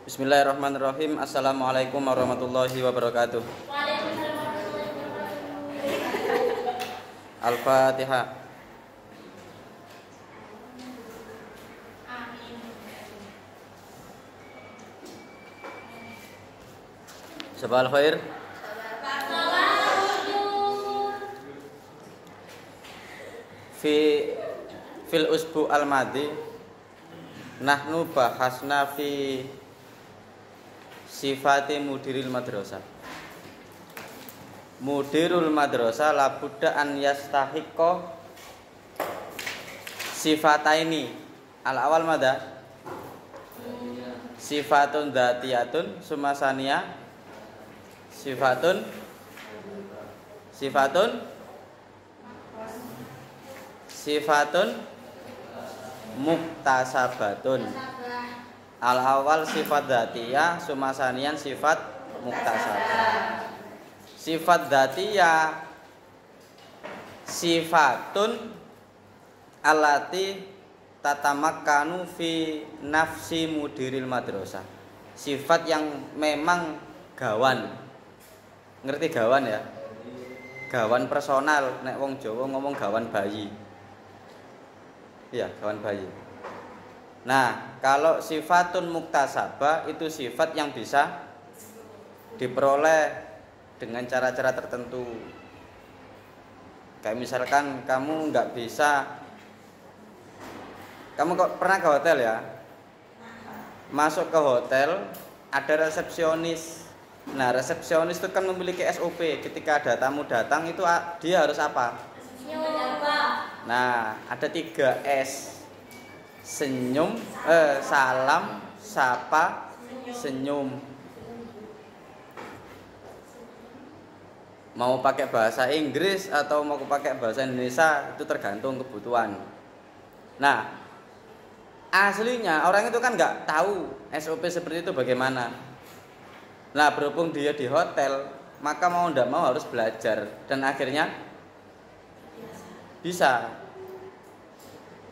Bismillahirrahmanirrahim. Assalamualaikum warahmatullahi wabarakatuh. Al-Fatihah. Sabahal khair. Fil usbu al-madi nahnu bahasna fi sifati mudiril madrasah. Mudirul madrasah labudda an yastahiqqa sifataini. Al-awal mada sifatun dzatiyatun sumasania sifatun muktasabatun. Al-awal sifat dzatiyah, sumasanian sifat muktasabah. Sifat dzatiyah sifatun allati tatamakkanu fi nafsi mudiril madrasah. Sifat yang memang gawan. Ngerti gawan ya? Gawan personal, nek wong Jawa ngomong gawan bayi. Iya, gawan bayi. Nah, kalau sifatun muktasabah itu sifat yang bisa diperoleh dengan cara-cara tertentu. Kayak misalkan kamu nggak bisa, kamu kok pernah ke hotel ya? Masuk ke hotel ada resepsionis. Nah, resepsionis itu kan memiliki SOP. Ketika ada tamu datang itu dia harus apa? Nah, ada 3S. Senyum, salam, sapa, senyum. Mau pakai bahasa Inggris atau mau pakai bahasa Indonesia itu tergantung kebutuhan. Nah, aslinya orang itu kan nggak tahu SOP seperti itu bagaimana. Nah, berhubung dia di hotel, maka mau ndak mau harus belajar dan akhirnya bisa.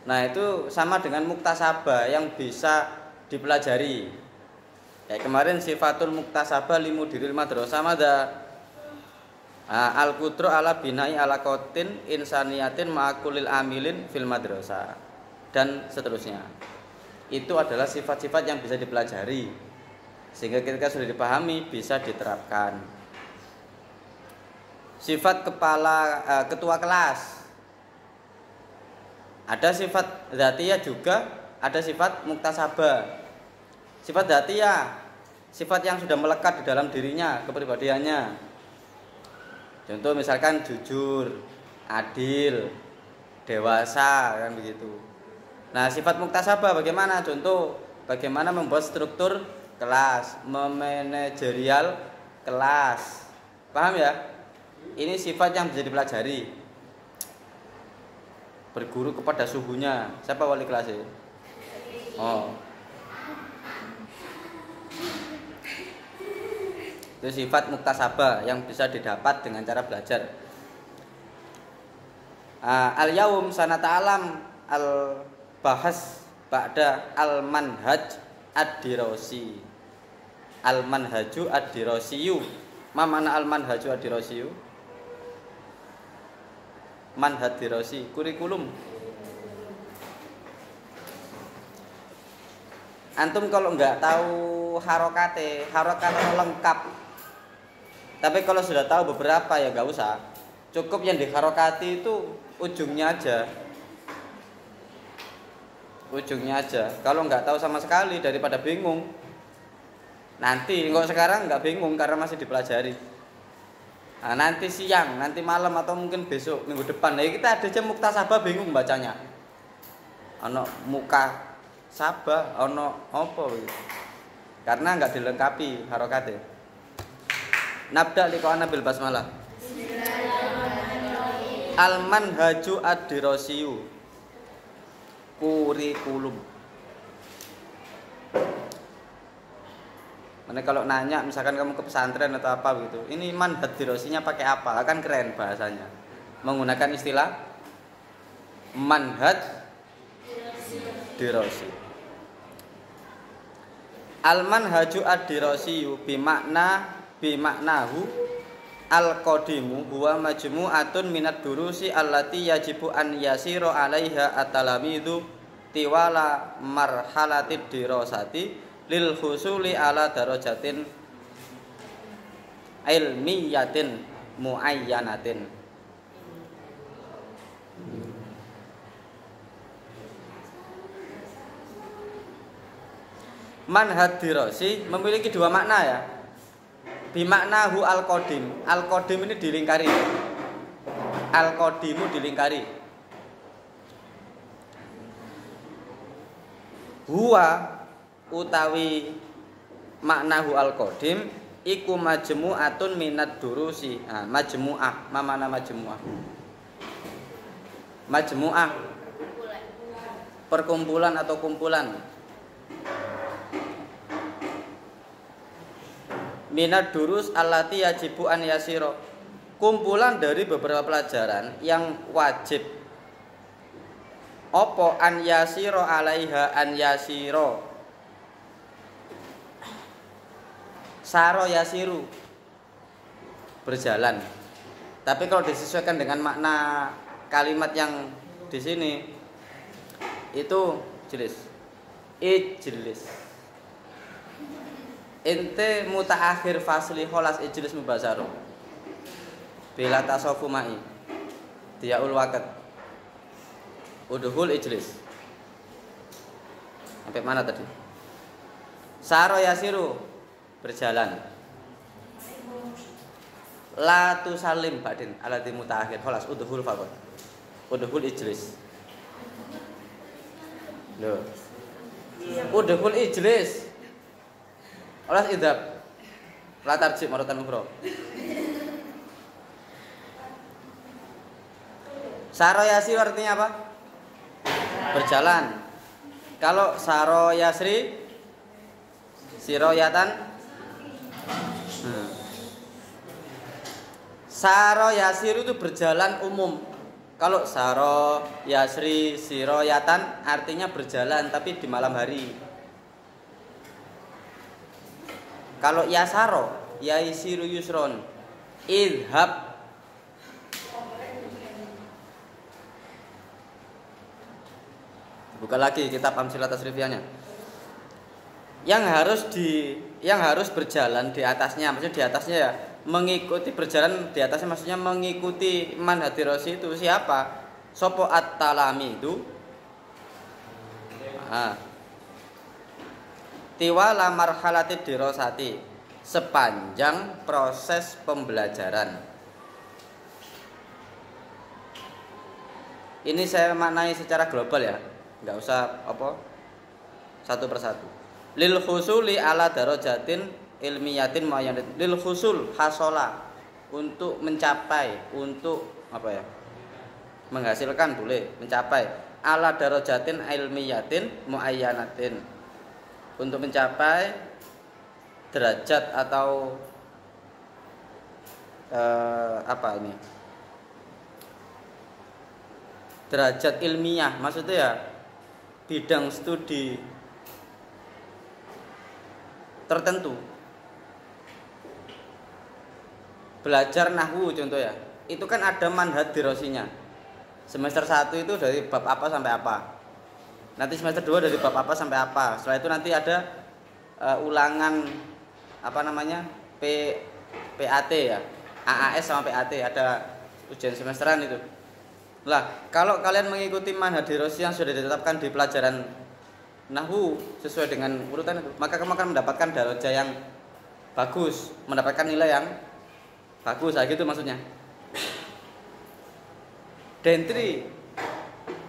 Nah, itu sama dengan muktasabah yang bisa dipelajari. Kayak kemarin sifatul muktasabah limudiril madrasah mada al-qudru ala binai ala qatin insaniyatin ma'akulil amilin fil madrasah dan seterusnya. Itu adalah sifat-sifat yang bisa dipelajari sehingga ketika sudah dipahami bisa diterapkan. Sifat ketua kelas. Ada sifat dzatiyah juga, ada sifat muktasabah. Sifat dzatiyah, sifat yang sudah melekat di dalam dirinya, kepribadiannya. Contoh misalkan jujur, adil, dewasa, kan begitu. Nah, sifat muktasabah bagaimana? Contoh, bagaimana membuat struktur kelas, memanajerial kelas. Paham ya? Ini sifat yang bisa dipelajari. Berguru kepada suhunya. Siapa wali kelasnya? Oh. Itu sifat muktasabah yang bisa didapat dengan cara belajar. Al-yaum sanata alam al-bahas ba'da al-manhaj ad-dirasi. Al-manhaju ad-dirasiyu. Ma mana al-manhaju ad-dirasiyu? Manhaj dirasi, kurikulum. Antum kalau nggak tahu harokate lengkap. Tapi kalau sudah tahu beberapa ya nggak usah. Cukup yang diharokati itu ujungnya aja. Ujungnya aja. Kalau nggak tahu sama sekali daripada bingung. Nanti kok sekarang nggak bingung karena masih dipelajari. Nah, nanti siang, nanti malam atau mungkin besok minggu depan. Nah, kita ada aja muktasabah bingung bacanya. Ono muka sabah, ono apa gitu. Karena enggak dilengkapi harokatnya. Nabda liqa'ana bil basmalah. Al-manhaju ad-dirasiyu. Kurikulum. Mana kalau nanya misalkan kamu ke pesantren atau apa gitu, ini manhaj dirosinya pakai apa? Akan keren bahasanya. Menggunakan istilah manhaj dirosi. Al manhaju ad-dirasiyu bimaknahu al-qadimu huwa majmu'atun minad durusi allati yajibu an yasiru 'alaiha at-talamidu tiwala marhalatid dirasati lil husuli ala darajatin ilmiyatin muayyanatin. Manhaj dirasi memiliki dua makna ya. Bimaknahu al-qadim. Al-qadim ini dilingkari. Al-qadimu dilingkari. Huwa utawi maknahu al-qadim iku majmu'atun minad durusi. Nah, majmu'ah, mana majmu'ah? Majmu'ah perkumpulan atau kumpulan. Minad durus allati yajibu an yasiro, kumpulan dari beberapa pelajaran yang wajib opo an yasiro alaiha an yasiro saro yasiru berjalan. Tapi kalau disesuaikan dengan makna kalimat yang di sini itu jelas ijlis. Ente mutaakhir fasli kholas ijlis mubasaroh bila tasofu ma'i diaul wakat uduhul ijlis. Sampai mana tadi? Saro yasiru berjalan. La tusalim badin alati mutaakhir kholas uduhul fakot uduhul ijlis. Loh, uduhul ijlis olas idhab la tarjih maratan ukhra. Saro yasir artinya apa? Berjalan. Kalau saro yasri siroyatan. Saro yasir itu berjalan umum. Kalau saro yasri siroyatan artinya berjalan tapi di malam hari. Kalau yasaro yaisiru yusron idhab buka lagi kitab amsilah tasrifiyahnya. Yang harus berjalan di atasnya, maksudnya di atasnya ya mengikuti berjalan di atasnya maksudnya mengikuti manhaj dirasi itu siapa? Sopo at-talami itu. Tiwala marhalatid dirasati sepanjang proses pembelajaran. Ini saya maknai secara global ya, nggak usah satu persatu. Lil husuli ala darajatin ilmiyatin muayyanatin. Lil husul hasola untuk mencapai, untuk menghasilkan boleh mencapai ala darajatin ilmiyatin muayyanatin. Untuk mencapai derajat atau derajat ilmiah, maksudnya ya bidang studi tertentu. Belajar nahwu contoh ya, itu kan ada manhaj dirasinya. Semester 1 itu dari bab apa sampai apa. Nanti semester 2 dari bab apa sampai apa. Setelah itu nanti ada ulangan PAT ya. AAS sama PAT ada ujian semesteran itu. Lah, kalau kalian mengikuti manhaj dirasi yang sudah ditetapkan di pelajaran nahwu sesuai dengan urutan itu, maka kamu akan mendapatkan darajah yang bagus, mendapatkan nilai yang bagus, gitu maksudnya. Dentri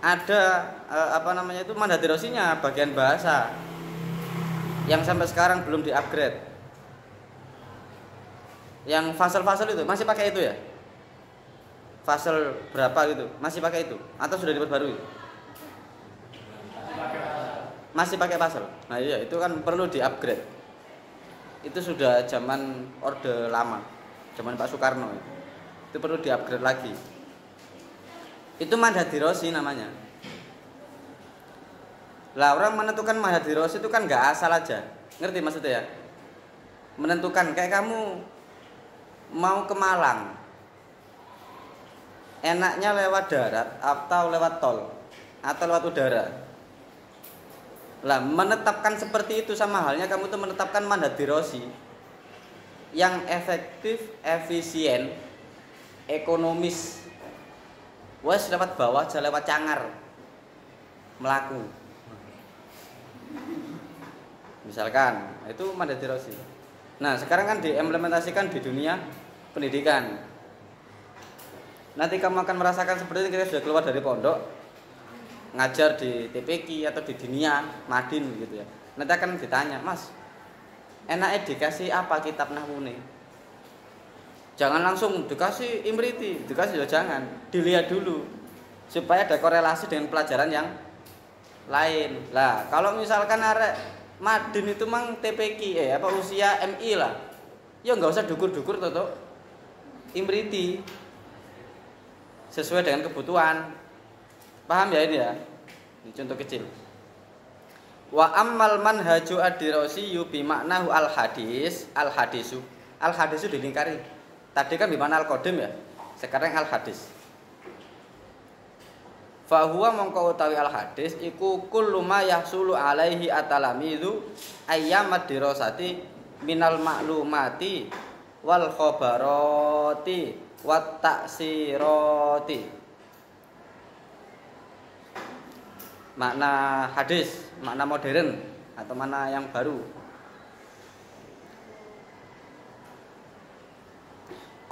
ada itu manhaj dirasinya bagian bahasa yang sampai sekarang belum di-upgrade. Yang fasal-fasal itu masih pakai itu ya? Fasal berapa gitu? Masih pakai itu atau sudah diperbarui? Masih pakai fasal. Nah iya, itu kan perlu di-upgrade. Itu sudah zaman Orde Lama, zaman Pak Soekarno. Itu perlu di-upgrade lagi. Itu manhaj dirasi namanya. Lah orang menentukan manhaj dirasi itu kan nggak asal aja. Ngerti maksudnya ya? Menentukan kayak kamu mau ke Malang, enaknya lewat darat atau lewat tol atau lewat udara. Lah, menetapkan seperti itu sama halnya kamu tuh menetapkan mandat dirasi yang efektif, efisien, ekonomis. Wes lewat bawah aja, lewat Cangar melaku. Misalkan, itu mandat dirasi. Nah, sekarang kan diimplementasikan di dunia pendidikan. Nanti kamu akan merasakan seperti itu ketika sudah keluar dari pondok, ngajar di TPQ atau di Dinia, Madin gitu ya. Nanti akan ditanya, Mas, enaknya dikasih apa kitab nahwune? Jangan langsung dikasih Imriti, dikasih ya jangan, dilihat dulu supaya ada korelasi dengan pelajaran yang lain. Lah, kalau misalkan arek Madin itu mang TPQ apa usia MI lah. Ya enggak usah dukur-dukur toto Imriti. Sesuai dengan kebutuhan. Paham ya ini ya? Ini contoh kecil. Wa ammal manhaju ad-dirasi bi maknahu al-hadis, al-hadisu. Al-hadisu dilingkari. Tadi kan di mana al-qadim ya? Sekarang al-hadis. Fa huwa mongko utawi al-hadis iku kullu ma yahsulu alaihi atalamizu ayyamad dirasati minal ma'lumati wal khabarati wat taksirati. Makna hadis, makna modern atau mana yang baru.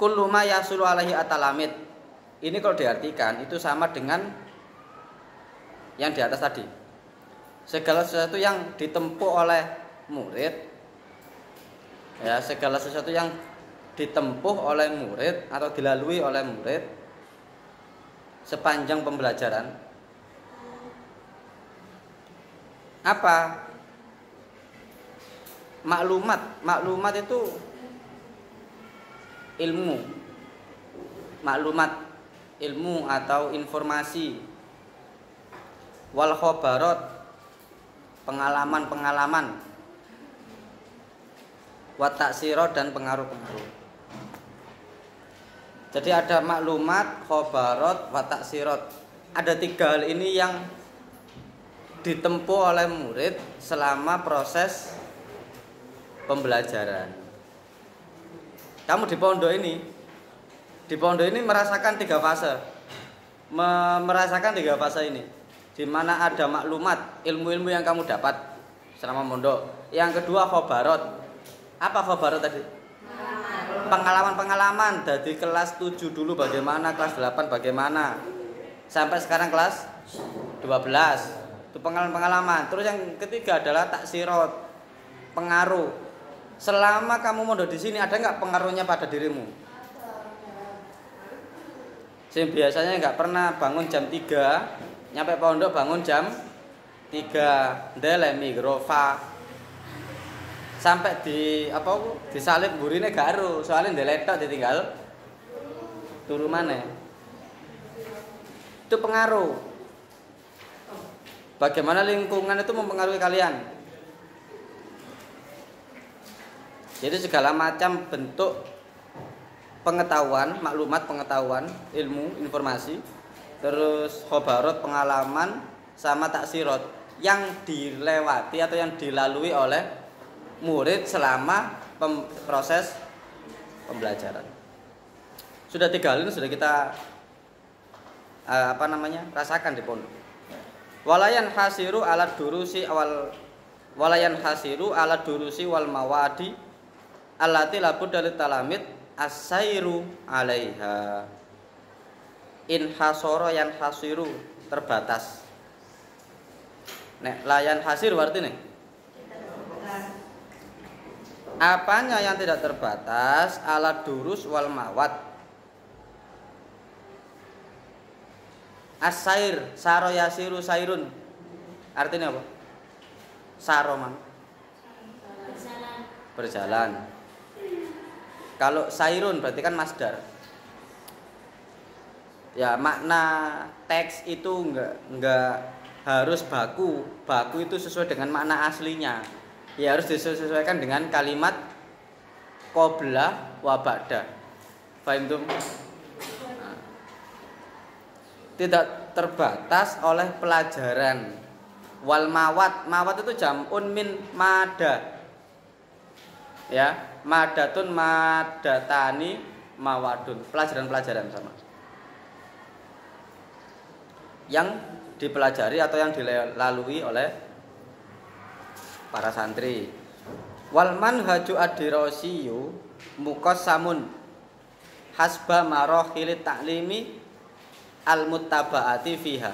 Kullu ma yasulu alaihi atalamid. Ini kalau diartikan itu sama dengan yang di atas tadi. Segala sesuatu yang ditempuh oleh murid, ya, segala sesuatu yang ditempuh oleh murid atau dilalui oleh murid sepanjang pembelajaran. Apa? Maklumat itu ilmu. Maklumat, ilmu atau informasi. Wal khobarot, pengalaman-pengalaman. Wa taksirot dan pengaruh-pengaruh. Jadi ada maklumat, khobarot, wa taksirot. Ada 3 hal ini yang ditempuh oleh murid selama proses pembelajaran. Kamu di pondok ini merasakan 3 fase. Merasakan 3 fase ini. Di mana ada maklumat, ilmu-ilmu yang kamu dapat selama pondok. Yang kedua khobarot. Apa khobarot tadi? Pengalaman-pengalaman dari kelas 7 dulu bagaimana, kelas 8 bagaimana. Sampai sekarang kelas 12. Itu pengalaman-pengalaman. Terus yang ketiga adalah taksirot, pengaruh. Selama kamu mondok di sini ada nggak pengaruhnya pada dirimu? Saya biasanya nggak pernah bangun jam 3, nyampe pondok bangun jam 3, ndelemi grofa. Sampai di disalib burine gak aru, soalnya ndeletok ditinggal turu maneh. Itu pengaruh. Bagaimana lingkungan itu mempengaruhi kalian. Jadi segala macam bentuk pengetahuan, maklumat pengetahuan, ilmu, informasi, terus khobarot pengalaman sama taksirot yang dilewati atau yang dilalui oleh murid selama proses pembelajaran. Sudah 3 hal ini sudah kita rasakan di pondok. Walayan hasiru ala durusi wal mawadi allati labud dari talamid asairu alaiha. In hasoro yan hasiru terbatas. Nek layan hasir berarti nih. Apanya yang tidak terbatas? Ala durus wal mawad. As-sair, saro yasiru sairun. Artinya apa? Saro man. Berjalan. Kalau sairun berarti kan masdar. Ya, makna teks itu enggak harus baku. Baku itu sesuai dengan makna aslinya. Ya harus disesuaikan dengan kalimat qabla wa ba'da. Fahim tuh? Tidak terbatas oleh pelajaran. Wal mawat itu jam'un min mada. Ya, madatun madatani mawadun. Pelajaran-pelajaran sama. Yang dipelajari atau yang dilalui oleh para santri. Wal manhaju ad-dirasiyyu muqassamun hasba marahil ta'limi al-muttaba'ati fiha.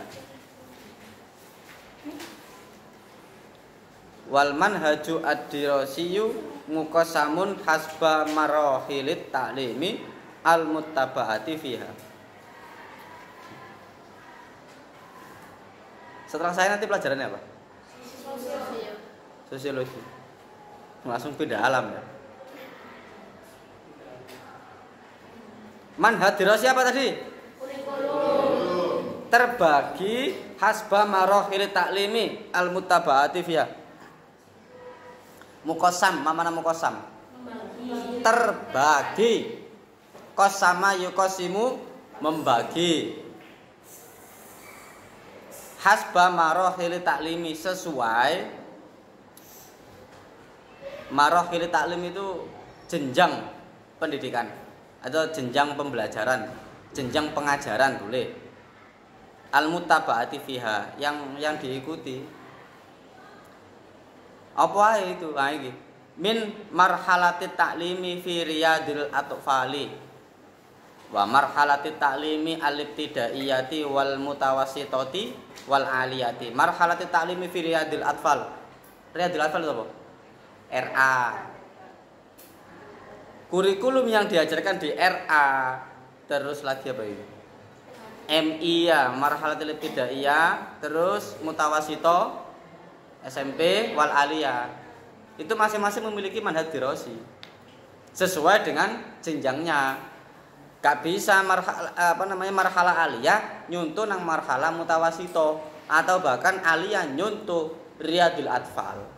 Wal manhaju ad-dirasiyyu muqassamun hasba marahil ta'limi al-muttaba'ati fiha. Setelah saya nanti pelajarannya apa? Sosiologi. Langsung pindah alam ya. Manhaj dirasi apa tadi? Kurikulum. Terbagi hasba marahil taklimi al-muttaba'ati fiha. Muqassam, mana muqassam? Terbagi. Qasama yuqasimu membagi. Hasba marahil taklimi sesuai. Marahil taklim itu jenjang pendidikan atau jenjang pembelajaran, jenjang pengajaran boleh. Al-muttaba'ati fiha yang diikuti. Apa itu? Nah, ini. Min marhalati taklimi fi riyadil atfali wa marhalati taklimi al-ibtidaiyati wal mutawassitati wal aliyati. Marhalati taklimi fi riyadil atfal. Riyadil atfal itu apa? RA. Kurikulum yang diajarkan di RA. Terus lagi apa ini? MI ya, marhalatul ibtidaiyah, terus mutawasito SMP wal aliyah. Itu masing-masing memiliki manhaj dirasi sesuai dengan jenjangnya. Gak bisa marhalah aliyah nyuntuh nang marhalah mutawasito atau bahkan aliyah nyuntuh riyadul atfal.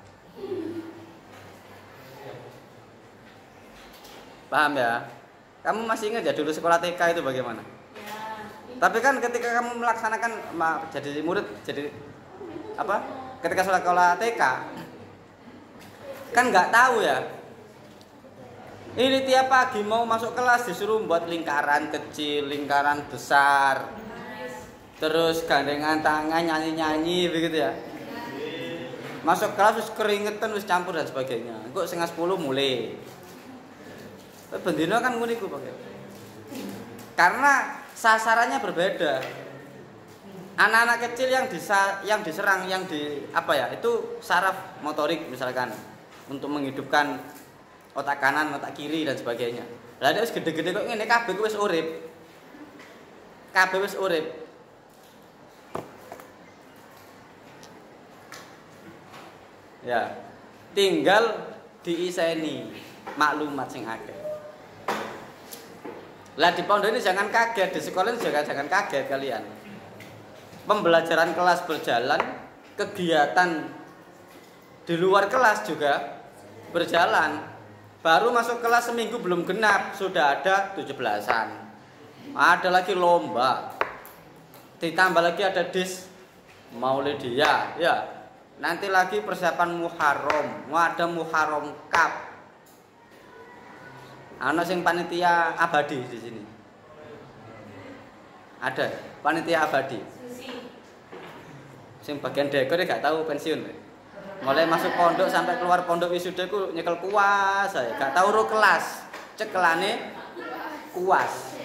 Paham ya? Kamu masih ingat ya dulu sekolah TK itu bagaimana? Ya. Tapi kan ketika kamu melaksanakan jadi murid, jadi apa? Ketika sekolah TK kan nggak tahu ya. Ini tiap pagi mau masuk kelas disuruh buat lingkaran kecil, lingkaran besar. Terus gandengan tangan nyanyi-nyanyi begitu ya. Masuk kelas terus keringetan terus campur dan sebagainya. Kok 9:30 mulai. Bendino kan nguniku pakai. Karena sasarannya berbeda. Anak-anak kecil yang diserang, yang itu saraf motorik misalkan untuk menghidupkan otak kanan, otak kiri dan sebagainya. Lah nek wis gede-gede kok ngene kabeh wis urip. Kabeh wis urip. Ya, tinggal diiseni maklumat sing akeh. Lah di pondok ini jangan kaget, di sekolah ini jangan kaget kalian. Pembelajaran kelas berjalan, kegiatan di luar kelas juga berjalan. Baru masuk kelas seminggu belum genap sudah ada 17-an. Ada lagi lomba. Ditambah lagi ada dis Maulidiyah, ya. Nanti lagi persiapan Muharram, ada Muharram Cup. Ana sing panitia abadi di sini. Ada panitia abadi. Sing bagian dekor gak tahu pensiun. Mulai masuk pondok sampai keluar pondok wisuda ku nyekel kuas saya. Gak tahu ro kelas. Cekelane kuas.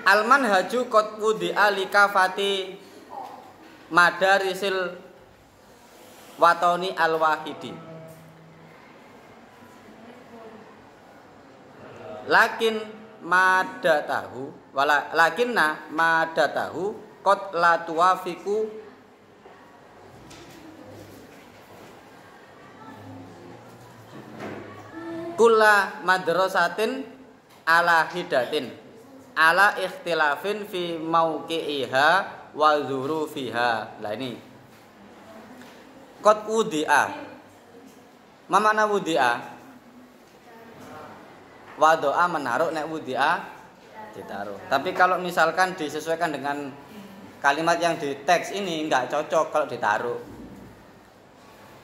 Al-manhaju qad wudi'a li kafati madarisil watoni al-wahidi. Lakinna madatahu qad la tuwafiqu kulla madrasatin ala hidatin ala ikhtilafin fi mauqi'iha wa dzurufiha. Lah ini Qad wudi'a. Ma makna wudi'a? Wadoa menaruh, nek wudi'a ditaruh. Tapi kalau misalkan disesuaikan dengan kalimat yang di teks ini enggak cocok kalau ditaruh.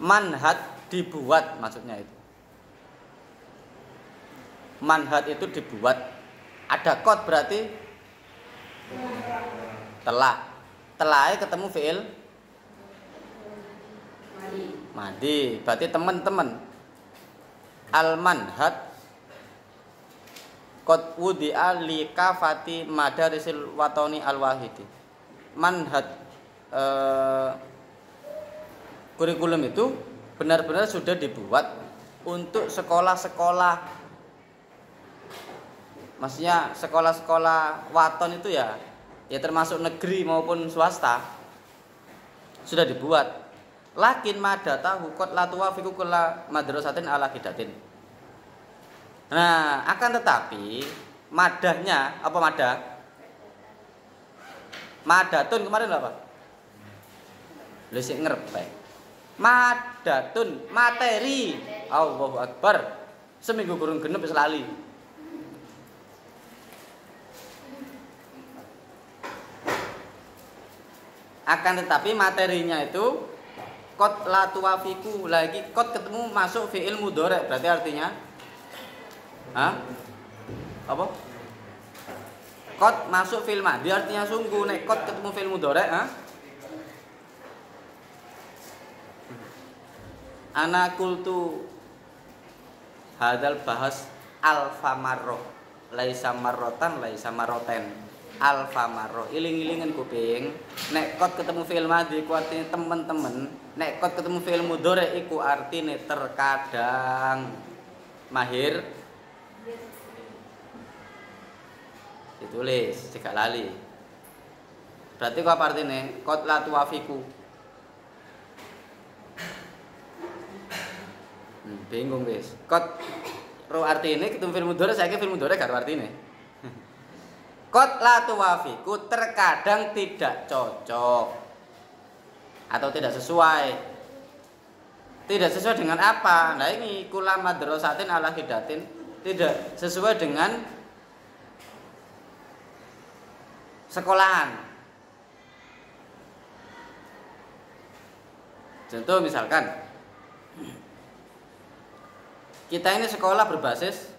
Manhat dibuat maksudnya itu. Manhat itu dibuat. Ada qad berarti telah. Telahnya ketemu fi'il madi. Berarti teman-teman. Al-manhat qad wudi'a li kafati madarisil watoni al-wahidi. Manhat kurikulum itu benar-benar sudah dibuat untuk sekolah-sekolah. Maksudnya sekolah-sekolah waton itu ya termasuk negeri maupun swasta sudah dibuat. Lakin madatahu qad la tuwafiqu kulla madrasatin ala hidatin. Nah, akan tetapi madahnya apa madah? Madatun kemarin apa? Lha sik ngrepek. Madatun materi. Allahu Akbar. Seminggu kurang genep wis lali. Akan tetapi materinya itu qad la tuwafiqu, lagi qad ketemu masuk fi'il mudhari, berarti artinya apa? Qad masuk fi'il madhi artinya sungguh. Nek qad ketemu fi'il mudhari, ana qultu hadzal bahas alfa marrah, laisa marrotan, laisa marroten. Alfa marrah, iling-ilingen kuping. Nek qad ketemu fi'il madhi ku artine temen-temen, nek qad ketemu fi'il mudhari iku artine terkadang. Mahir ditulis jika lali. Berarti apa artinya? Qad la tuwafiqu. Bingung wis. Qad ro artine ketemu fi'il mudhari, saiki fi'il mudhari gak artine. Qad la tuwafiqu terkadang tidak cocok atau tidak sesuai. Tidak sesuai dengan apa? Nah ini kula madrasatin ala hidatin, tidak sesuai dengan sekolahan. Contoh misalkan kita ini sekolah berbasis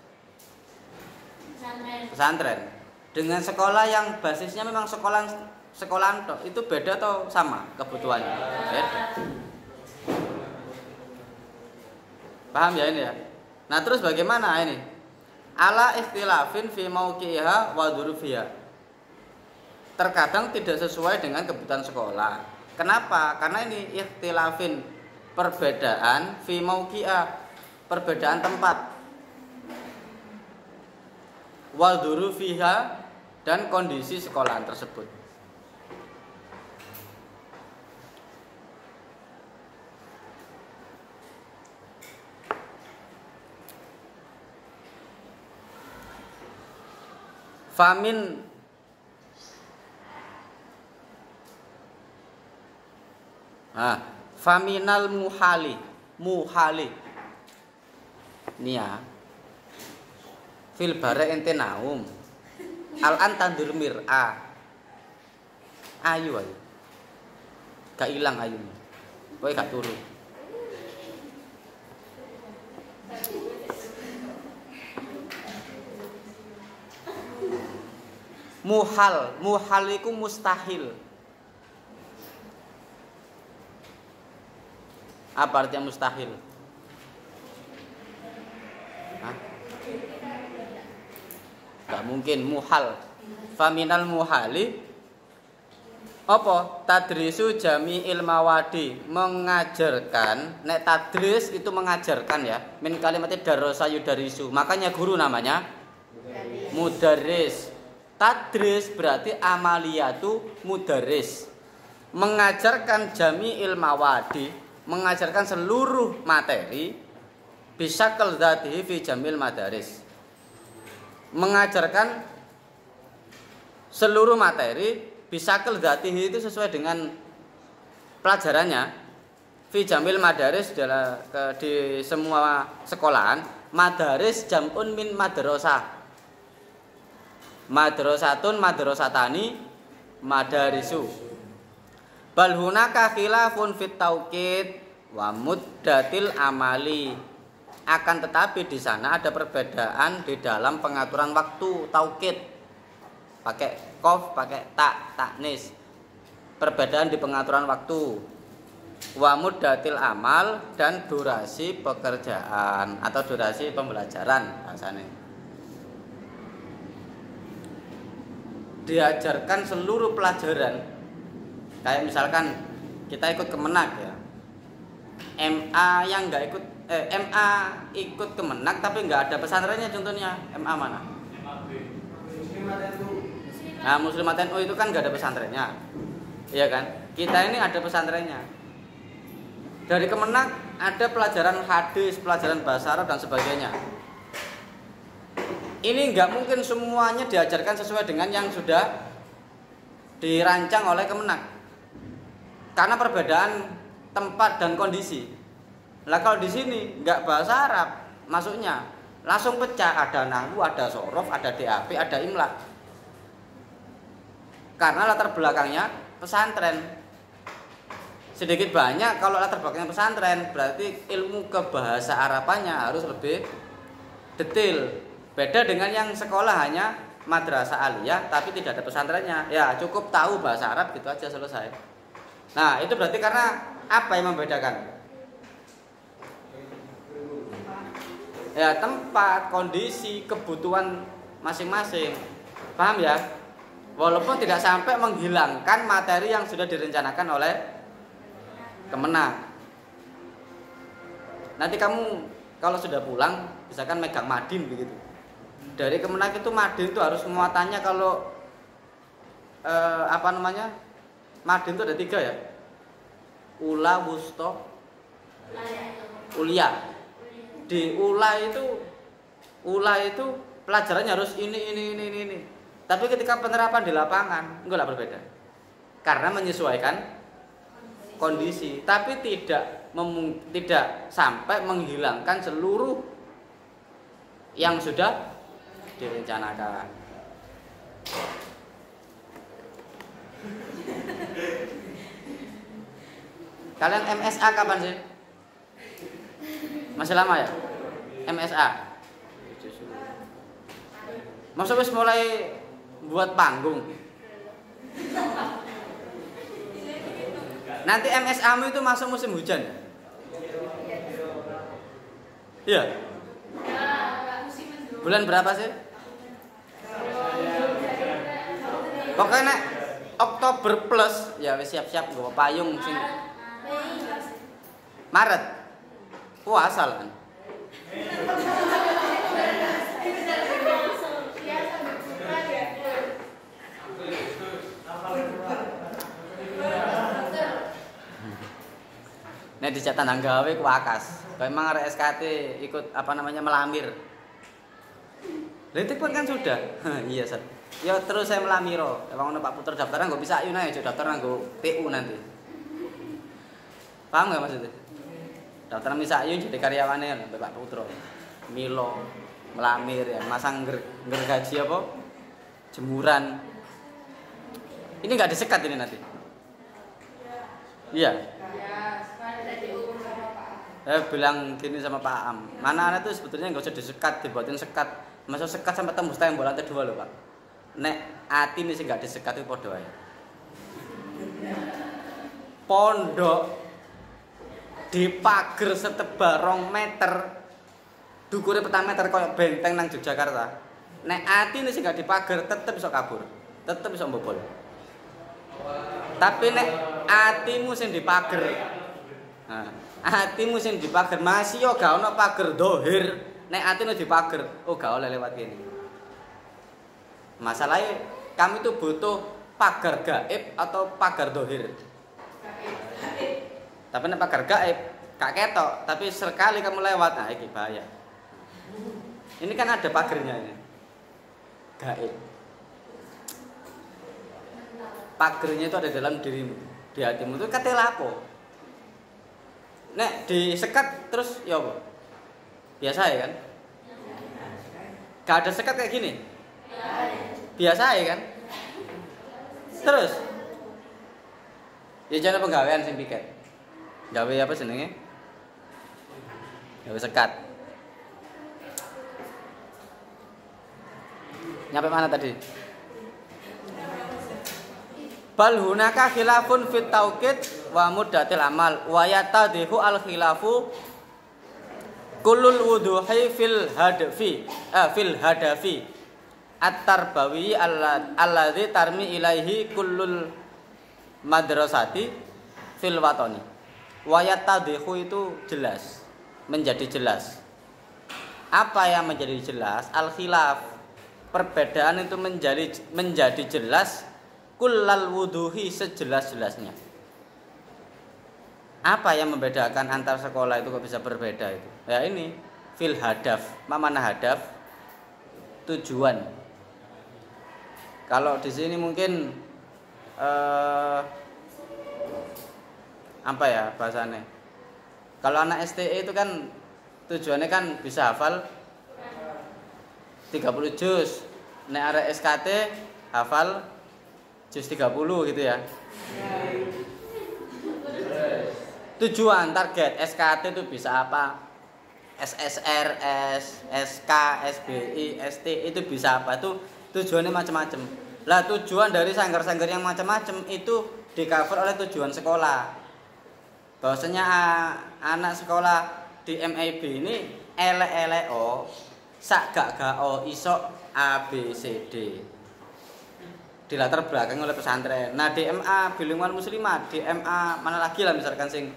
pesantren. Dengan sekolah yang basisnya memang sekolahan itu beda atau sama kebutuhannya? Beda. Paham ya ini ya? Nah, terus bagaimana ini? Ala ikhtilafin fi mauqi'iha wa dzuruffiha. Terkadang tidak sesuai dengan kebutuhan sekolah. Kenapa? Karena ini ikhtilafin, perbedaan fi mauqi'iha, perbedaan tempat. Wa dzuruffiha, dan kondisi sekolahan tersebut. Famin faminal muhali nia fil bare ente naum al antandur mir'a ayu gak ilang ayunya kowe gak turu. Muhal iku mustahil. Apa artinya mustahil? Gak mungkin. Muhal. Faminal muhali apa? Tadrisu jami'il mawadi, mengajarkan. Nek tadris itu mengajarkan ya. Min kalimatnya darasa yudarisu. Makanya guru namanya mudarris. Tadris berarti amaliyatu mudarris. Mengajarkan jami'il mawadi, mengajarkan seluruh materi bisa dzatihi fi jamil madaris. Mengajarkan seluruh materi bisa dzatihi itu sesuai dengan pelajarannya Fi jamil madaris adalah di semua sekolahan. Madaris jam'un min madrasah. Madrasatun madrasatani madarisu. Bal hunaka khilafun fit tauqid wa muddatil amali. Akan tetapi di sana ada perbedaan di dalam pengaturan waktu tauqid. Pakai qaf, pakai taknis. Perbedaan di pengaturan waktu. Wa muddatil amal dan durasi pekerjaan atau durasi pembelajaran bahasanya. Diajarkan seluruh pelajaran. Kayak misalkan kita ikut Kemenak ya. MA yang enggak ikut MA ikut Kemenak tapi enggak ada pesantrennya, contohnya MA mana? Nah, Muslimat NU itu kan enggak ada pesantrennya. Iya kan? Kita ini ada pesantrennya. Dari Kemenak ada pelajaran hadis, pelajaran bahasa Arab dan sebagainya. Ini enggak mungkin semuanya diajarkan sesuai dengan yang sudah dirancang oleh Kemenak. Karena perbedaan tempat dan kondisi. Lah kalau di sini enggak bahasa Arab, masuknya langsung pecah, ada nahwu, ada sorof, ada DAP, ada imla. Karena latar belakangnya pesantren. Sedikit banyak kalau latar belakangnya pesantren, berarti ilmu kebahasa Arabannya harus lebih detail. Beda dengan yang sekolah hanya madrasah aliyah tapi tidak ada pesantrennya. Ya, cukup tahu bahasa Arab gitu aja selesai. Nah, itu berarti karena apa yang membedakan? Ya, tempat, kondisi, kebutuhan masing-masing. Paham ya? Walaupun tidak sampai menghilangkan materi yang sudah direncanakan oleh Kemenak. Nanti kamu kalau sudah pulang, misalkan megang madin begitu. Dari Kemenak itu madin itu harus muatannya kalau madin itu ada 3 ya. Ula, wusta, ulia. Di ula itu pelajarannya harus ini. Tapi ketika penerapan di lapangan enggak berbeda. Karena menyesuaikan kondisi, tapi tidak sampai menghilangkan seluruh yang sudah direncanakan. Kalian MSA kapan sih? Masih lama ya? MSA. Masa wis mulai buat panggung. Nanti MSA-mu itu masuk musim hujan. Iya. Bulan berapa sih? Pokoknya Oktober plus ya wis siap-siap nggawa payung sing Maret. Puasa kan. Nek dijak tandang gawe ku akas. Kayak emang arek SKT ikut melamir. Letik pun kan sudah. Iya, Sat. Ya terus saya melamiro. Wong ono Pak Putra daftaran nggo bisa ayo aja daftar nggo PU nanti. Paham enggak maksudnya? Daftar Misayu jadi karyawannya Pak Putra. Milo melamir ya, masang gergaji apa? Jemuran. Ini enggak disekat ini nanti. Iya. Bilang gini sama Pak Am, mana anak tuh sebetulnya nggak usah disekat, dibuatin sekat, masuk sekat sampai tembus tembok lantai 2 loh Pak. Nek ati ini sih nggak disekat itu podo aja. Pondok dipager setebal 2 meter, dukure 4 meter kayak benteng nang Yogyakarta. Nek ati ini sih nggak dipager, tetep bisa kabur, tetep bisa mbobol. Tapi nek atimu sing dipager, nah, atimu sing dipager masih yo gak ono pager dohir, nek atine dipager, oh gak oleh lewat kene. Masalahnya kami itu butuh pagar gaib atau pagar dohir. Tapi nek pagar gaib gak ketok, tapi sekali kamu lewat, nah iki bahaya. Ini kan ada pagernya ini. Gaib. Pagernya itu ada dalam dirimu, di hatimu itu kate lapo. nek disekat terus ya apa? Biasa ya kan? Gak ada sekat kayak gini. Biasa ya kan? Terus ya jangan penggawean sing piket. Gawe apa jenenge? Gawe sekat. Nyampe mana tadi? Bal hunaka khilafun fit tauqid wa muddatil amal wa yatadhihu al khilafu kullul wuduhi fil hadafi at-tarbawi alladzi tarmi ilaihi kullul madrasati fil watoni. Wa yatadhihu itu jelas, menjadi jelas. Apa yang menjadi jelas? Al khilaf, perbedaan itu menjadi jelas. Kullal wuduhi sejelas-jelasnya. Apa yang membedakan antar sekolah itu kok bisa berbeda itu? Ya ini fil hadaf. Mana hadaf? Tujuan. Kalau di sini mungkin apa ya bahasanya? Kalau anak STE itu kan tujuannya kan bisa hafal 30 juz. Nek arek SKT hafal juz 30 gitu ya. Tujuan target SKT itu bisa apa? SSR, SK, SBI, ST itu bisa apa? Itu tujuannya macam-macam. Lah tujuan dari sanggar-sanggar yang macam-macam itu di-cover oleh tujuan sekolah. Bahwasanya anak sekolah di MIB ini elek-elek sak gak iso A B C D. Dilatar belakang oleh pesantren. Nah, DMA bilingual muslimah, DMA mana lagi lah misalkan sing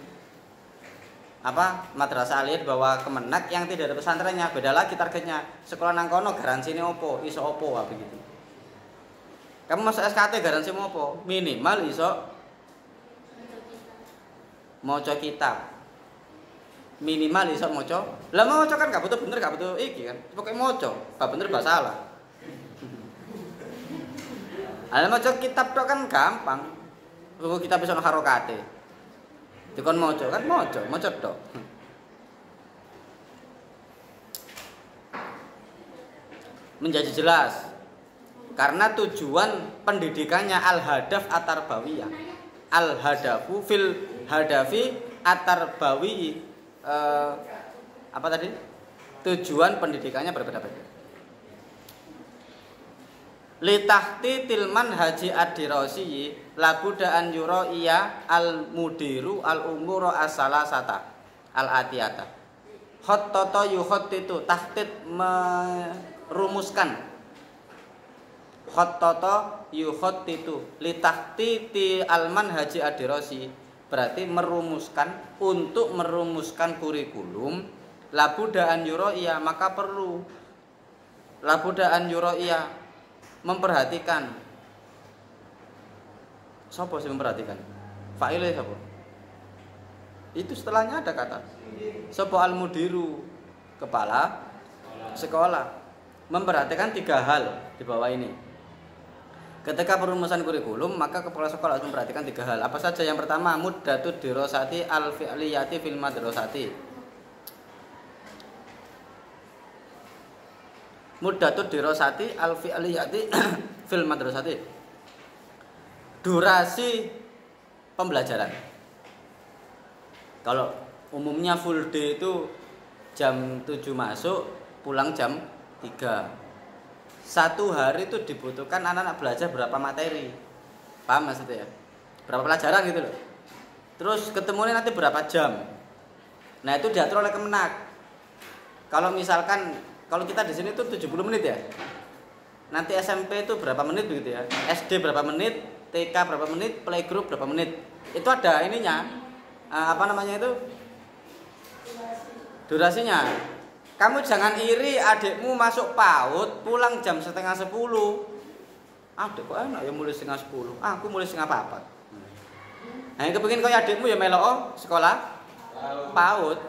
apa madrasah aliyah bawa kemenak yang tidak ada pesantrennya, beda lagi targetnya. Sekolah nang kono garansine opo, iso opo begitu. Kamu masuk SKT garansi mau opo? Minimal iso maca kitab. Minimal iso maca. Lah maca kan gak butuh bener, gak butuh iki kan. Pokoke maca, gak bener gak salah. Ala maca kitab tok kan gampang. Kok kitab iso harokate. Dikon maca kan maca tok. Menjadi jelas. Karena tujuan pendidikannya al-hadaf at-tarbawiyah. Al-hadafu fil hadafi at-tarbawi apa tadi? Tujuan pendidikannya berbeda-beda. Litahti tilman haji ad-dirasi labuda an yura iya al-mudiru al-umura as-salasata al-atiyata. Khottata yukhattitu tahtid merumuskan. Khottata yukhattitu litahti ti alman haji ad-dirasi berarti merumuskan, untuk merumuskan kurikulum labuda an yura iya maka perlu labuda an yura iya memperhatikan. Siapa sih memperhatikan? Fa'ile siapa? Itu setelahnya ada kata sapa al-mudiru, kepala sekolah, memperhatikan 3 hal di bawah ini. Ketika perumusan kurikulum, maka kepala sekolah harus memperhatikan 3 hal. Apa saja? Yang pertama, muddatud dirasati al-fi'liyati fil madrasati. Muddatud dirasati al-fi'liyati fil madrasati. Durasi pembelajaran. Kalau umumnya full day itu jam 7 masuk, pulang jam 3. 1 hari itu dibutuhkan anak-anak belajar berapa materi. Paham maksudnya ya? Berapa pelajaran gitu loh. Terus ketemunya nanti berapa jam. Nah, itu diatur oleh Kemenak. Kalau misalkan kalau kita di sini tuh 70 menit ya. Nanti SMP itu berapa menit begitu ya? SD berapa menit, TK berapa menit, playgroup berapa menit. Itu ada ininya. Apa namanya itu? Durasinya. Kamu jangan iri adikmu masuk PAUD pulang jam setengah 10. Adek kok enak ya mulai setengah 10. Aku mulai setengah 4. Nah, yang kepengin koyo adikmu ya melok sekolah PAUD.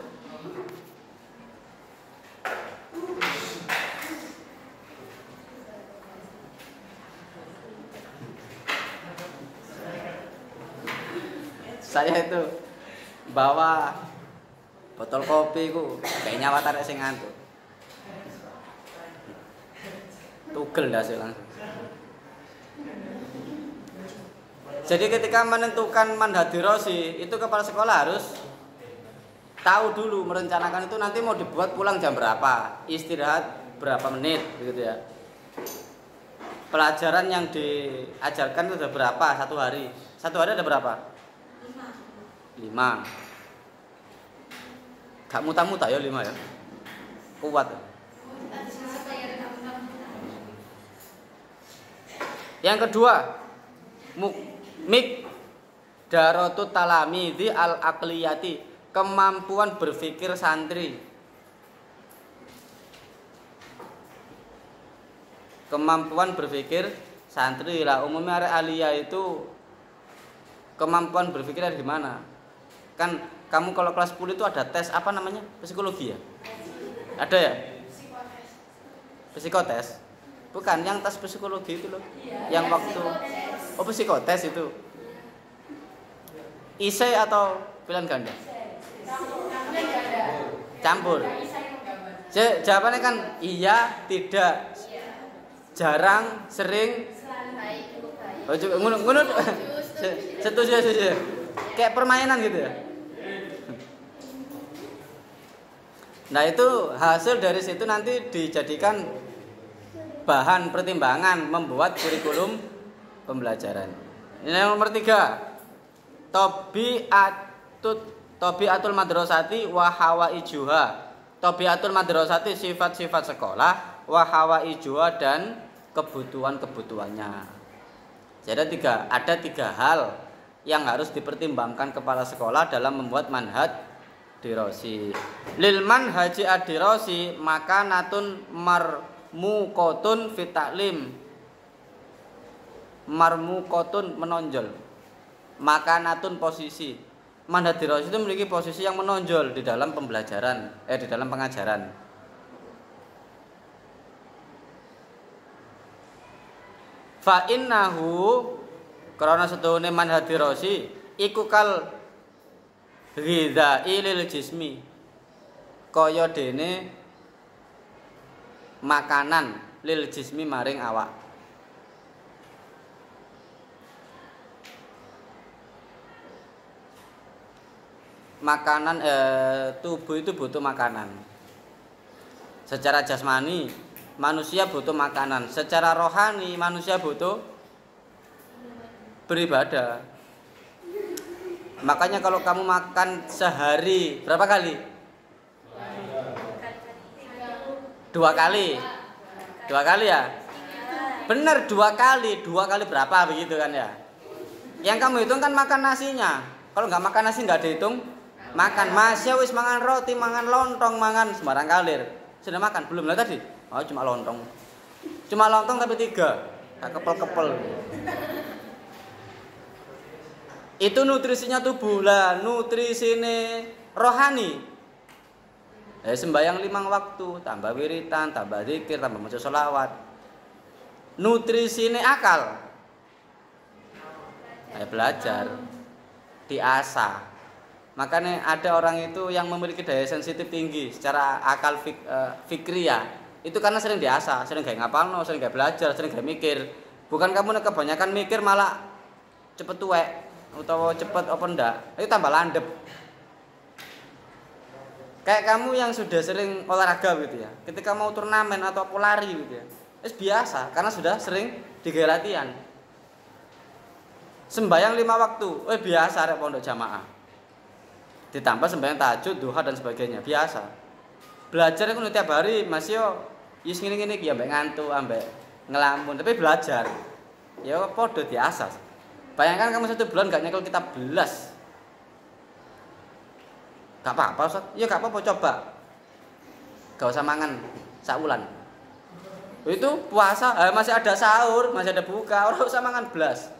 Saya itu bawa Botol kopi ku kayak nyawa tarik sing ngantuk. Tugel dah langsung. Jadi ketika menentukan manhaj dirosi itu kepala sekolah harus tahu dulu, merencanakan itu nanti mau dibuat pulang jam berapa, istirahat berapa menit begitu ya. Pelajaran yang diajarkan itu ada berapa satu hari? Satu hari ada berapa? 5. Gak muta-muta ya 5 ya. Kuat. Yang kedua, miqdaratu talamidhi al-aqliyati, kemampuan berpikir santri. Kemampuan berpikir santri lah. Umumnya arek aliyah itu kemampuan berpikir ada di mana? Kan kamu kalau kelas 10 itu ada tes apa namanya? Psikologi ya? Ada ya? Psikotes. Bukan yang tes psikologi itu loh. Yang waktu psikotes itu. Isai atau pilihan ganda? Campur. Jawabannya kan iya, tidak, jarang, sering. Ngono. Setuju. Kayak permainan gitu ya. Nah, itu hasil dari situ nanti dijadikan bahan pertimbangan membuat kurikulum pembelajaran. Ini yang nomor 3. Tabiatul madrasati wa hawaijuha. Tabiatul madrasati sifat-sifat sekolah, wa hawaijuha dan kebutuhan-kebutuhannya. Jadi ada tiga hal yang harus dipertimbangkan kepala sekolah dalam membuat manhaj dirosi. Lil manhaji ad-dirosi makanatun marmuqatun fit ta'lim. Marmuqatun menonjol. Makanatun posisi. Manhaj dirosi itu memiliki posisi yang menonjol di dalam pembelajaran, di dalam pengajaran. Fa innahu karena setuhune manhaj dirosi iku kal ghidha'i lil jismi, kaya dene makanan lil jismi maring awak. Makanan tubuh itu butuh makanan. Secara jasmani manusia butuh makanan, secara rohani manusia butuh beribadah. Makanya kalau kamu makan sehari berapa kali? 2 kali. 2 kali ya? Benar 2 kali. 2 kali berapa begitu kan ya? Yang kamu hitung kan makan nasinya. Kalau nggak makan nasi nggak dihitung makan. Masya wis mangan roti, mangan lontong, mangan sembarang kalir. Sudah makan belum lah tadi? Oh cuma lontong. Cuma lontong tapi 3. Tak kepel-kepel. Itu nutrisinya tubuh lah, nutrisine rohani. Sembayang 5 waktu, tambah wiritan, tambah zikir, tambah maca sholawat. Nutrisine akal. Belajar, diasah. Makanya ada orang itu yang memiliki daya sensitif tinggi secara akal fikriyah. Itu karena sering diasah, sering gak ngapalno, sering gak belajar, sering gak mikir. Bukan kamu kebanyakan mikir malah cepet tuwek. Atau cepet apa ndak, itu tambah landep. Kayak kamu yang sudah sering olahraga gitu ya, ketika mau turnamen atau lari gitu ya, itu biasa karena sudah sering digaya latihan. Sembayang 5 waktu, biasa rek pondok jamaah. Ditambah sembayang tahajud, duha dan sebagainya, biasa. Belajar itu tiap hari Mas yo yus ngene-ngene iki ambek ngantuk, ambek ngelamun, tapi belajar. Ya podo diasah. Bayangkan kamu 1 bulan gak nyekel kitab belas. Gak apa-apa Ustaz. Ya gak apa-apa coba. Gak usah mangan saulan. Itu puasa, masih ada sahur, masih ada buka, orang usah mangan belas.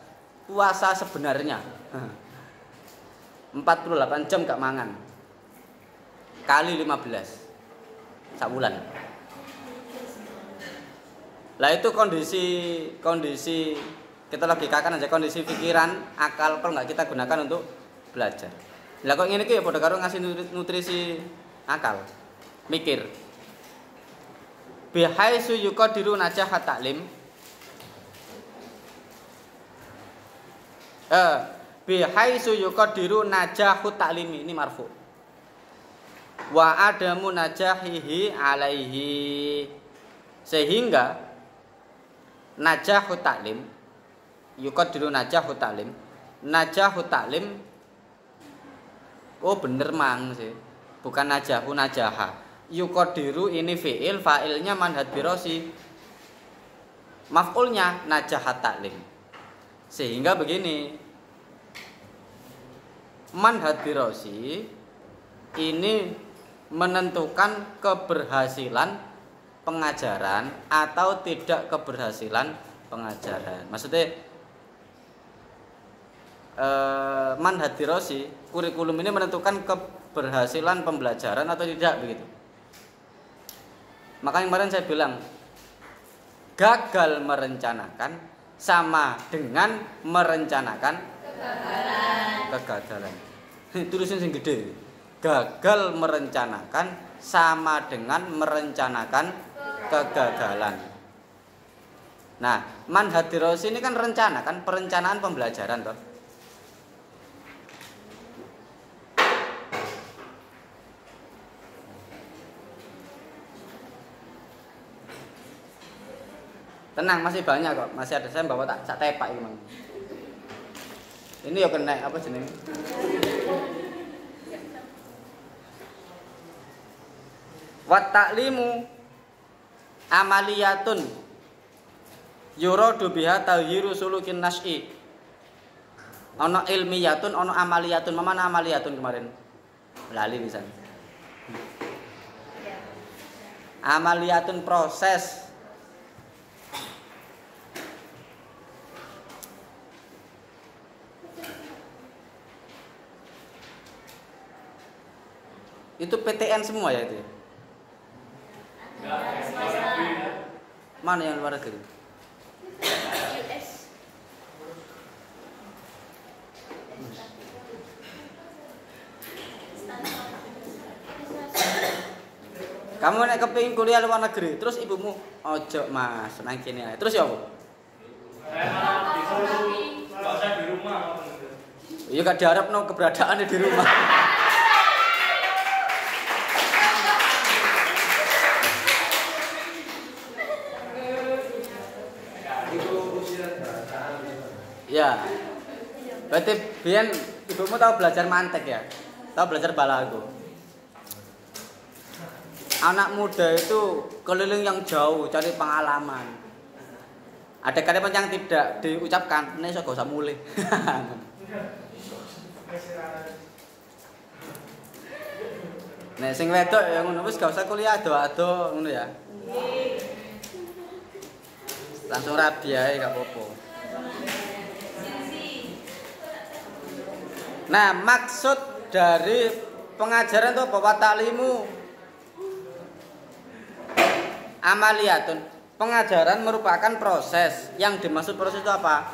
Puasa sebenarnya 48 jam gak mangan. Kali 15 saulan. Lah itu kondisi kita logikakan aja kondisi pikiran, akal kalau nggak kita gunakan untuk belajar. Lah kok ngene iki ya padha karo ngasih nutrisi akal. Mikir. Bihaitsu yuqadiru najahat ta'lim. Bihaitsu yuqadiru najahut ta'limi ini marfu. Wa adamu najahihi alaihi. Sehingga najahut ta'lim yuqadiru najahut ta'lim. Najahut ta'lim oh bener mang sih. Bukan najahu najaha. Yuqadiru ini fi'il, fa'ilnya manhad birosi. Maf'ulnya najahat ta'lim. Sehingga begini. Manhad birosi ini menentukan keberhasilan pengajaran atau tidak keberhasilan pengajaran. Maksudnya manhaj dirasi, kurikulum ini menentukan keberhasilan pembelajaran atau tidak begitu. Makanya kemarin saya bilang gagal merencanakan sama dengan merencanakan kegagalan. Tulisin sing gede. Gagal merencanakan sama dengan merencanakan kegagalan. Nah, manhaj dirasi ini kan rencana kan, perencanaan pembelajaran toh. Tenang, masih banyak kok, masih ada saya bawa tak tepak ini. Ini ya kena apa jenenge? Wa ta'limu amaliyatun yuradu biha taghiru sulukin nas'i. Ana ilmiyatun, ana amaliyatun. Mana amaliyatun kemarin? Lali pisan. Amaliyatun proses. Itu PTN semua ya itu. Mana yang luar negeri? Kamu nek kepengin kuliah luar negeri, terus ibumu ojo Mas, nang kene ae. Terus ya apa? Enggak usah di rumah. Iya gak diharapno keberadaannya di rumah. Ya, berarti biyen ibumu tahu belajar mantek ya, tahu belajar balago. Anak muda itu keliling yang jauh cari pengalaman. Ada kalimat yang tidak diucapkan, nek iso gak usah mulih. Nek sing wedok ya ngono wis gak usah kuliah ado-ado ngono ya. Langsung rabi ae gak apa-apa. Nah, maksud dari pengajaran itu bahwa taklimu amaliyatun. Pengajaran merupakan proses. Yang dimaksud proses itu apa?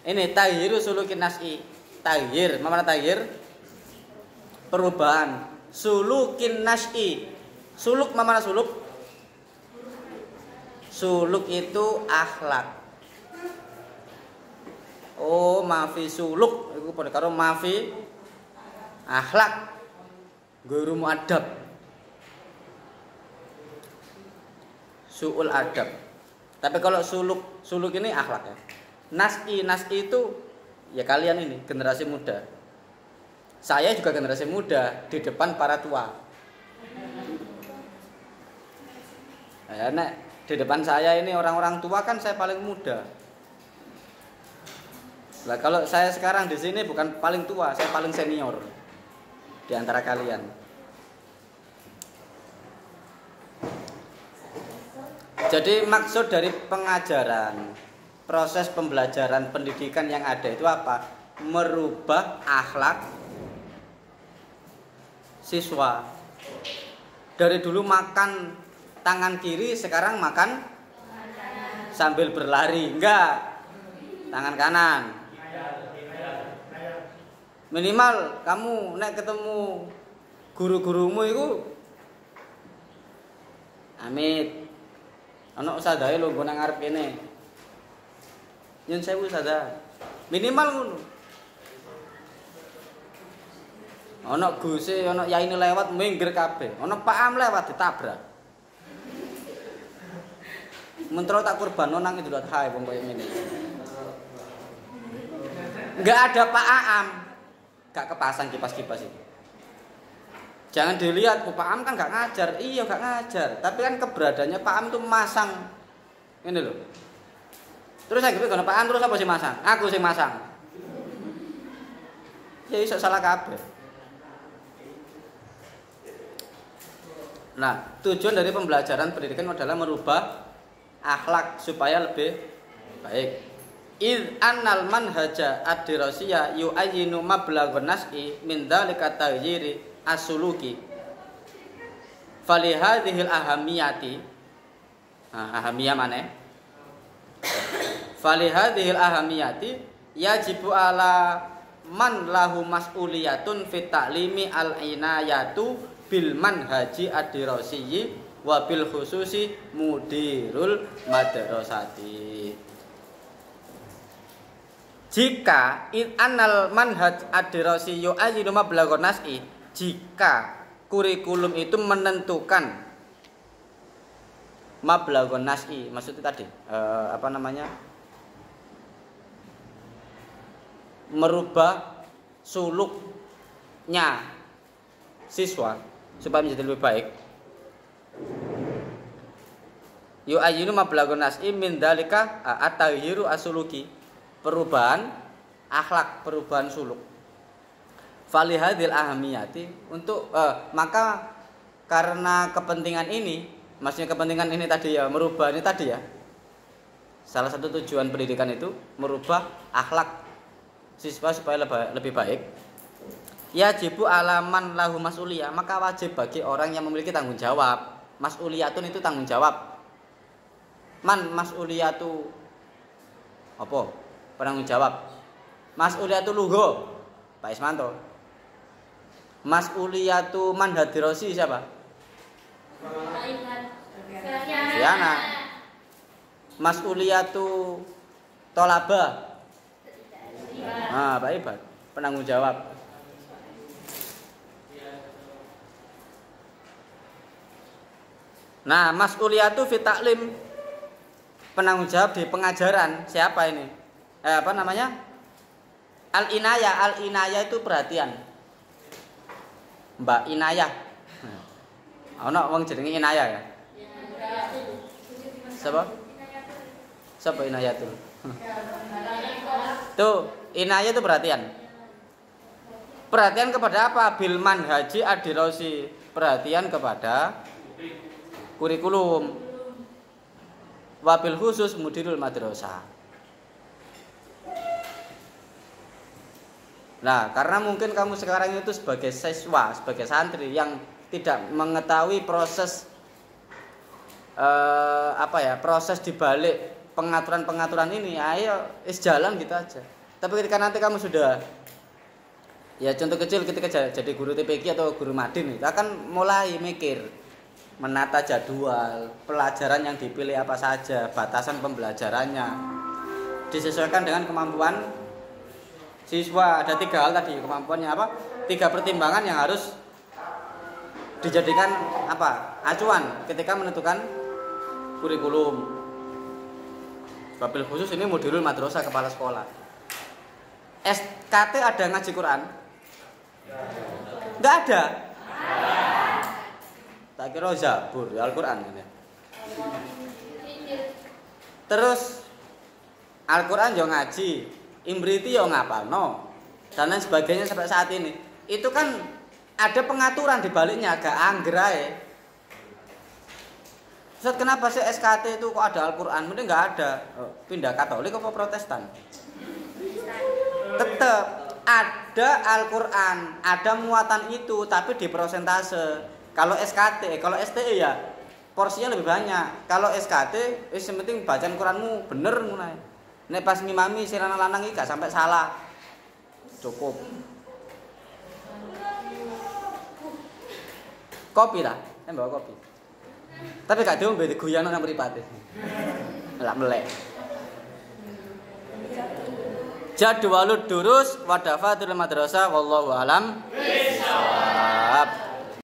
Ini taghiru sulukin nas'i. Taghir, mana taghir? Perubahan. Sulukin nas'i. Suluk mana suluk? Suluk itu akhlak. Oh, maafi suluk iku padha karo maafi akhlak. Guru muadab. Suul adab. Tapi kalau suluk ini akhlak ya. Nas'i itu ya kalian ini generasi muda. Saya juga generasi muda di depan para tua. Ya, nek di depan saya ini orang-orang tua kan saya paling muda. Nah, kalau saya sekarang di sini bukan paling tua, saya paling senior di antara kalian. Jadi maksud dari pengajaran, proses pembelajaran pendidikan yang ada itu apa? Merubah akhlak siswa. Dari dulu makan tangan kiri, sekarang makan sambil berlari. Enggak, tangan kanan. Minimal kamu nek ketemu guru-gurumu itu amit. Ana usadahe lho nggo nang ngarep kene. Nyun sewu usadah. Minimal ngono. Ana guse, ana yaine lewat minggir kabeh. Ana Pak Am lewat ditabrak. Mentro tak kurban nang Idul Adha wong koyo ngene. Enggak ada Pak Am. Gak kepasang kipas-kipas itu. Jangan dilihat Pak Am kan gak ngajar. Iya gak ngajar, tapi kan keberadaannya Pak Am tuh masang. Ini loh. Terus saya gitu Pak Am terus apa sih masang? Aku sih masang. Ya iso salah kabeh. Nah, tujuan dari pembelajaran pendidikan adalah merubah akhlak supaya lebih baik. Id annal manhaja ad-dirasiyya yu'ayyinu mablaghan nas'i min dzalika taghyiri as-suluki. Fali hadhil ahamiyati. Ahamiyah mana? Fali hadhil ahamiyati yajibu ala man lahu mas'uliyatun fit ta'limi al-inayatu bil manhaji ad-dirasiyyi wa bil khususi mudirul madrasati. Jika annal manhaj ad-dirasiyyu ayyinu mablaghan nas'i, jika kurikulum itu menentukan mablaghan nas'i, maksudnya tadi merubah suluknya siswa supaya menjadi lebih baik. Yu'ayyinu mablaghan nas'i min dzalika at-taghyiru as-suluki, perubahan akhlak, perubahan suluk. Fali hadhil ahamiyati, untuk maka karena kepentingan ini, maksudnya kepentingan ini tadi ya, merubah ini tadi ya. Salah satu tujuan pendidikan itu merubah akhlak siswa supaya lebih baik. Yajibu alaman lahu mas'uliyah, maka wajib bagi orang yang memiliki tanggung jawab. Mas'uliyatun itu tanggung jawab. Man mas'uliyatu apa? Penanggung jawab. Mas'uliyatu lugho Pak Ismanto. Mas'uliyatu man hadirasi siapa? Siana. Mas'uliyatu tolaba. Pak Ibad, penanggung jawab. Nah, mas'uliyatu fi ta'lim, penanggung jawab di pengajaran. Siapa ini? Al-inayah. Al-inayah itu perhatian. Mbak Inayah. Ono wong jenenge Inayah ya? Siapa Inayah itu? Tuh, inayah itu perhatian. Perhatian kepada apa? Bil manhaji ad-dirasi, perhatian kepada kurikulum. Wabil khusus mudirul madrasah. Nah, karena mungkin kamu sekarang itu sebagai siswa, sebagai santri yang tidak mengetahui proses proses dibalik pengaturan ini, ayo jalan gitu aja. Tapi ketika nanti kamu sudah, ya contoh kecil ketika jadi guru TPQ atau guru madin, kita akan mulai mikir, menata jadwal, pelajaran yang dipilih apa saja, batasan pembelajarannya, disesuaikan dengan kemampuan siswa. Ada 3 hal tadi, kemampuannya apa? 3 pertimbangan yang harus dijadikan acuan ketika menentukan kurikulum. Wabil khusus ini modul madrasah, kepala sekolah. SKT ada ngaji Quran? Enggak ada. Tak kira Zabur, Al-Quran ya. Terus Al-Quran yo ngaji, Imriti yo ngapalno, dan lain sebagainya sampai saat ini. Itu kan ada pengaturan di baliknya, agak anggerai. Ustaz, kenapa sih SKT itu kok ada Al-Quran? Mending nggak ada. Pindah Katolik apa Protestan? Tetap ada Al-Quran, ada muatan itu, tapi di persentase. Kalau SKT, kalau STE ya porsinya lebih banyak. Kalau SKT, yang penting bacaan Quranmu bener mulai. Nek pas ngimami sing lanang iki gak sampai salah. Cukup. Kopi lah, bawa kopi. Tapi gak diombe diguyano nang mripate. Lah melek. Jadwalud durus wa dafatul madrasah wallahu alam.